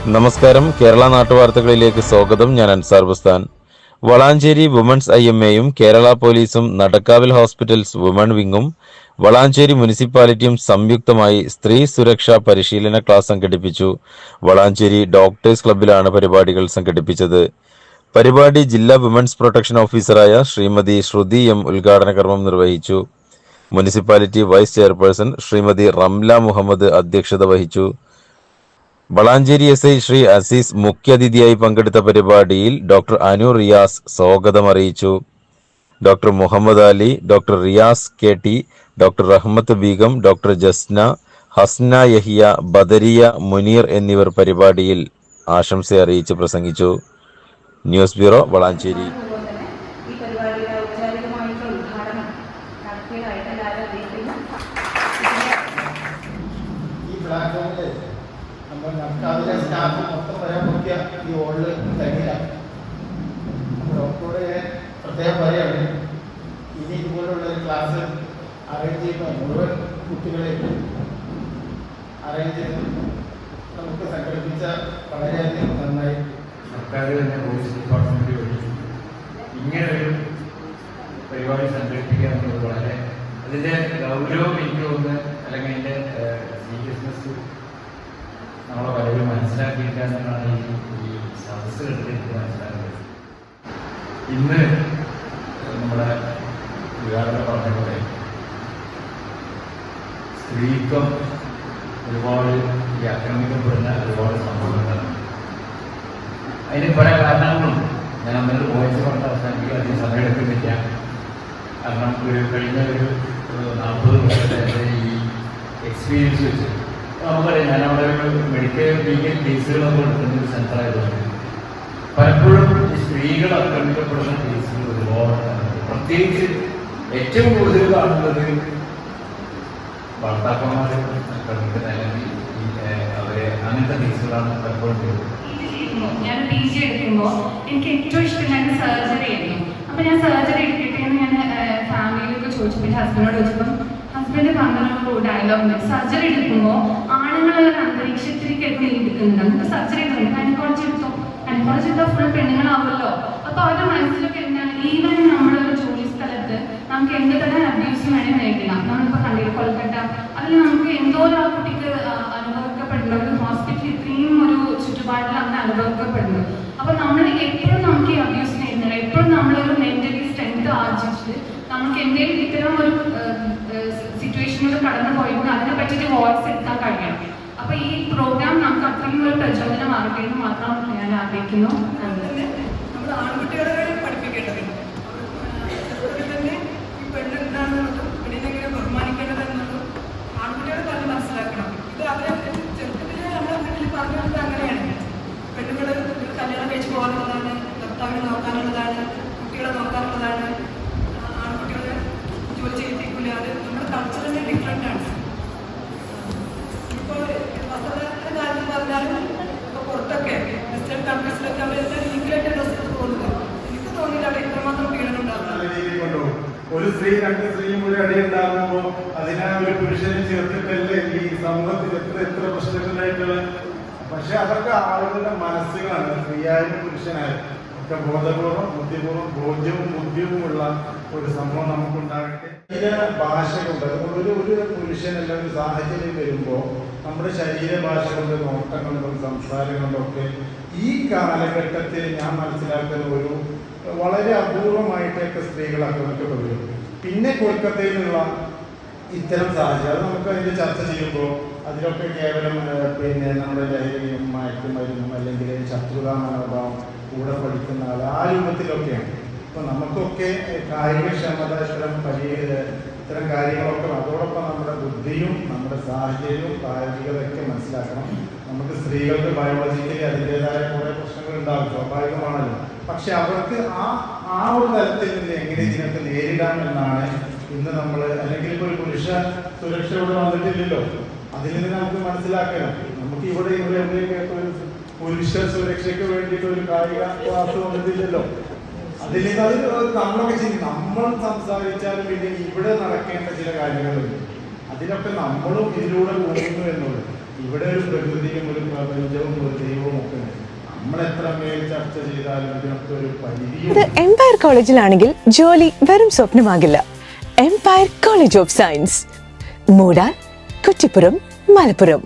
നമസ്കാരം. കേരള നാട്ടുവാർത്തകളിലേക്ക് സ്വാഗതം. ഞാൻ അൻസാർ ബുസ്താൻ. വളാഞ്ചേരി വുമൺസ് IMAയും കേരള പോലീസും നടക്കാവിൽ ഹോസ്പിറ്റൽസ് വുമൺ വിങ്ങും വളാഞ്ചേരി മുനിസിപ്പാലിറ്റിയും സംയുക്തമായി സ്ത്രീ സുരക്ഷാ പരിശീലന ക്ലാസ് സംഘടിപ്പിച്ചു. വളാഞ്ചേരി ഡോക്ടേഴ്സ് ക്ലബ്ബിലാണ് പരിപാടികൾ സംഘടിപ്പിച്ചത്. പരിപാടി ജില്ലാ വിമൻസ് പ്രൊട്ടക്ഷൻ ഓഫീസറായ ശ്രീമതി ശ്രുതി M ഉദ്ഘാടന കർമ്മം നിർവഹിച്ചു. Municipality vice chairperson Shrimati Ramla Muhammad അധ്യക്ഷത വഹിച്ചു. വളാഞ്ചേരി SI ശ്രീ അസീസ് മുഖ്യാതിഥിയായി പങ്കെടുത്ത പരിപാടിയിൽ ഡോക്ടർ അനു റിയാസ് സ്വാഗതം അറിയിച്ചു. Doctor Muhammad Ali, doctor Riyas KT, doctor Rahmath Beegum, doctor Jasna, Hasna Yahiya, Badariya Muneer എന്നിവർ പരിപാടിയിൽ ആശംസ അറിയിച്ച് പ്രസംഗിച്ചു. News bureau, Valanchery. അതിലെ സ്റ്റാഫ് മൊത്തം വരാൻ നോക്കിയ ഈ ഹോളിൽ കഴിഞ്ഞില്ല. ഡോക്ടറോട് പ്രത്യേകം പറയാണ്, ഇനി ഇതുപോലുള്ള ഒരു ക്ലാസ് അറേഞ്ച് ചെയ്യുമ്പോൾ മുഴുവൻ കുട്ടികളെ അറേഞ്ച് ചെയ്ത് നമുക്ക് സംഘടിപ്പിച്ച വളരെയധികം നന്നായി. സർക്കാർ തന്നെ പോലീസ് ഡിപ്പാർട്ട്മെന്റ് വഴി ഇങ്ങനൊരു പരിപാടി സംഘടിപ്പിക്കുക എന്നുള്ളത് വളരെ അതിൻ്റെ ഗൗരവം എനിക്ക് തോന്നുന്നു, അല്ലെങ്കിൽ അതിൻ്റെ സീരിയസ്നെസ് നമ്മളെ പലരും മനസ്സിലാക്കിയിരിക്കുക എന്നാണ് ഈ സദസ്സ് കണ്ടിട്ട് എനിക്ക് മനസ്സിലാക്കുന്നത്. ഇന്ന് നമ്മുടെ വികാരത്തെ പറഞ്ഞ പോലെ സ്ത്രീത്വം ഒരുപാട് ഈ ആക്രമിക്കപ്പെടുന്ന ഒരുപാട് സംഭവങ്ങളാണ്. അതിന് പല കാരണങ്ങളുണ്ട്. ഞാൻ അന്നേരം വോയിസ് പറഞ്ഞ അവസാനിക്കുക അധികം സമയം എടുക്കുന്നില്ല. കാരണം കഴിഞ്ഞ ഒരു 40 വർഷത്തെ ഈ എക്സ്പീരിയൻസ് വെച്ച് നമുക്കറിയാം, ഞാനവിടെ ഒരു മെഡിക്കൽ ലീഗൽ കേസുകളൊക്കെ എടുക്കുന്ന ഒരു സെൻ്ററായതുകൊണ്ട് പലപ്പോഴും ഈ സ്ത്രീകൾ ആക്രമിക്കപ്പെടുന്ന കേസുകൾ ഒരുപാട്, പ്രത്യേകിച്ച് ഏറ്റവും കൂടുതൽ കാണുന്നത് ഭർത്താക്കന്മാരെ ആക്രമിക്കുന്ന അല്ലെങ്കിൽ അവരെ അങ്ങനത്തെ കേസുകളാണ് പലപ്പോഴും വരുന്നത്. ഞാൻ PG എടുക്കുമ്പോൾ എനിക്ക് ഏറ്റവും ഇഷ്ടമില്ലാത്ത സർജറി ആയിരുന്നു. അപ്പം ഞാൻ സർജറി എടുക്കട്ടെ എന്ന് ഞാൻ ഫാമിലിയിലൊക്കെ ചോദിച്ചപ്പോൾ എൻ്റെ ഹസ്ബൻഡിനോട് ചോദിച്ചപ്പം ഹസ്ബൻഡ് പറഞ്ഞൊരു ഡയലോഗ്, സർജറി എടുക്കുമ്പോൾ ആണുങ്ങളുള്ള അന്തരീക്ഷത്തിലേക്ക് എടുക്കുന്നുണ്ട്. നമുക്ക് സർജറി എടുക്കുന്നുണ്ട്, ഗൈനക്കോളജി എടുത്താൽ ഫുൾ പെണ്ണുങ്ങളാവുമല്ലോ. അപ്പോൾ അവരുടെ മനസ്സിലൊക്കെ എന്താണ്, ഈവൻ നമ്മളൊരു ജോലി സ്ഥലത്ത് നമുക്ക് എന്ത് തന്നെ അബ്യൂസ് വേണേൽ നേരിടാം. നമ്മളിപ്പോൾ കണ്ടില്ല കൊൽക്കട്ട, അതിൽ നമുക്ക് എന്തോ ആ കുട്ടിക്ക് അനുഭവിക്കപ്പെടുന്ന ഒരു ഹോസ്പിറ്റൽ ഇത്രയും ഒരു ചുറ്റുപാടിൽ അങ്ങനെ അനുഭവിക്കപ്പെടുന്നു. അപ്പോൾ നമ്മൾ എപ്പോഴും നമുക്ക് ഈ അബ്യൂസ് നേരിടണം. എപ്പോഴും നമ്മളൊരു മെന്റലി സ്ട്രെങ്ത് ആർജിച്ച് നമുക്ക് എന്തെങ്കിലും ഇത്തരം ഒരു സിറ്റുവേഷനിൽ കടന്നു പോയിട്ട് അതിനെ പറ്റിയിട്ട് വോയിസ് എടുക്കാൻ കഴിയണം. അപ്പോൾ ഈ പ്രോഗ്രാം നമുക്ക് അത്രയും ഒരു പ്രചോദനമാകട്ടെ എന്ന് മാത്രം ഞാൻ ആഗ്രഹിക്കുന്നു. നമ്മൾ ആൺകുട്ടികളെ പഠിപ്പിക്കേണ്ടതുണ്ട്. അതുപോലെ തന്നെ ഈ പെണ്ണെന്താണെന്നുള്ളതും പെണ്ണിനെങ്ങനെ ബഹുമാനിക്കേണ്ടതെന്നുള്ളതും ആൺകുട്ടികളെ പറഞ്ഞ് മനസ്സിലാക്കണം. ഇത് അവരെ ചെറുപ്പത്തിൽ നമ്മളെ വീട്ടിൽ പറഞ്ഞു കൊടുത്തത് അങ്ങനെയാണ്. പെണ്ണുങ്ങൾ കല്യാണം കഴിച്ച് പോകാനുള്ളതാണ്, ഭർത്താവിനെ നോക്കാനുള്ളതാണ്, കുട്ടികളെ നോക്കാനുള്ളതാണ്, ആൺകുട്ടികളെ ജോലി ചെയ്യിപ്പിക്കില്ല. അത് നമ്മുടെ കൾച്ചർ തന്നെ ഡിഫറെൻ്റ് ആണ്. ഇപ്പോൾ വസ്ത്രധാരണ കാര്യം പറഞ്ഞാലും ഇപ്പോൾ പുറത്തൊക്കെ വെസ്റ്റേൺ കൺട്രീസിലൊക്കെ അവരെല്ലാം ലീഗലായിട്ട് ഡ്രസ് ചെയ്ത് പോകുന്നത്. എനിക്ക് തോന്നിയില്ല അവിടെ ഇത്രമാത്രം പീഡനം ഉണ്ടാകുന്നത്. ഒരു സ്ത്രീ 2 സ്ത്രീയും ഒരു അടിയുണ്ടാകുമ്പോൾ അതിനെ ഒരു പുരുഷനെ ചേർത്തിട്ടല്ലേ ഈ സമൂഹത്തിൽ എത്ര പ്രശ്നങ്ങളുണ്ടായിട്ടുള്ളത്. പക്ഷെ അതൊക്കെ ആളുകളുടെ മനസ്സുകളാണ്. സ്ത്രീയായാലും പുരുഷനായാലും ഒക്കെ ബോധപൂർവം ബുദ്ധിപൂർവ്വം ബോധ്യവും ബുദ്ധിയുമുള്ള ഒരു സംഭവം നമുക്കുണ്ടാകട്ടെ. ശരീര ഭാഷ കൊണ്ട്, അതുകൊണ്ട് ഒരു പുരുഷനല്ല ഒരു സാഹചര്യം വരുമ്പോൾ നമ്മുടെ ശരീരഭാഷ കൊണ്ട്, നോട്ടം കൊണ്ടും സംസാരം കൊണ്ടൊക്കെ ഈ കാലഘട്ടത്തിൽ ഞാൻ മനസ്സിലാക്കുന്ന ഒരു വളരെ അപൂർവമായിട്ടൊക്കെ സ്ത്രീകൾ ആക്രമിക്കപ്പെടുന്നു. പിന്നെ കൊൽക്കത്തയിൽ നിന്നുള്ള ഇത്തരം സാഹചര്യം അത് നമുക്ക് അതിൻ്റെ ചർച്ച ചെയ്യുമ്പോൾ അതിലൊക്കെ കേവലം നമ്മുടെ ലഹരിയും മയക്കുമരുന്നും അല്ലെങ്കിൽ ശത്രുതാ മനോഭാവം, കൂടെ പഠിക്കുന്ന ആൾ, ആ രൂപത്തിലൊക്കെയാണ്. ഇപ്പം നമുക്കൊക്കെ കായികക്ഷമത, ഇത്തരം കാര്യങ്ങളൊക്കെ അതോടൊപ്പം നമ്മുടെ ബുദ്ധിയും നമ്മുടെ സാഹചര്യവും പ്രായോഗികതയൊക്കെ മനസ്സിലാക്കണം. നമുക്ക് സ്ത്രീകൾക്ക് ബയോളജിക്കലി അതിൻ്റെതായ കുറേ പ്രശ്നങ്ങൾ ഉണ്ടാകും, സ്വാഭാവികമാണല്ലോ. പക്ഷെ അവർക്ക് ആ ഒരു തലത്തിൽ നിന്ന് എങ്ങനെ ഇതിനൊക്കെ നേരിടാമെന്നാണ് ഇന്ന് നമ്മൾ, അല്ലെങ്കിൽ ഇപ്പോൾ ഒരു പുരുഷ സുരക്ഷ ഇവിടെ വന്നിട്ടില്ലല്ലോ, അതിൽ നിന്ന് നമുക്ക് മനസ്സിലാക്കണം. നമുക്ക് ഇവിടെ എവിടെയൊക്കെ ഒരു പുരുഷ സുരക്ഷയ്ക്ക് വേണ്ടിയിട്ട് ഒരു കായിക ക്ലാസ് വന്നിട്ടില്ലല്ലോ. അതിൽ നിന്ന് അത് നമ്മളൊക്കെ ചെയ്യും. നമ്മൾ സംസാരിച്ചാലും ഇല്ലെങ്കിൽ ഇവിടെ നടക്കേണ്ട ചില കാര്യങ്ങളുണ്ട്. അതിനൊക്കെ നമ്മളും ഇതിലൂടെ പോകുന്നു എന്നുള്ളത്. ഇവിടെ ഒരു പ്രകൃതിയും ഒരു പ്രപഞ്ചവും ഒരു ദൈവവും ഒക്കെ ഉണ്ട്. നമ്മളെത്ര മേൽ ചർച്ച ചെയ്താലും ഇതിനൊക്കെ ഒരു പരിധിയും. ഇത് എംപയർ കോളേജിലാണെങ്കിൽ ജോലി വെറും സ്വപ്നമാകില്ല. Empire college of science, Moodar, Kuttippuram, Malappuram.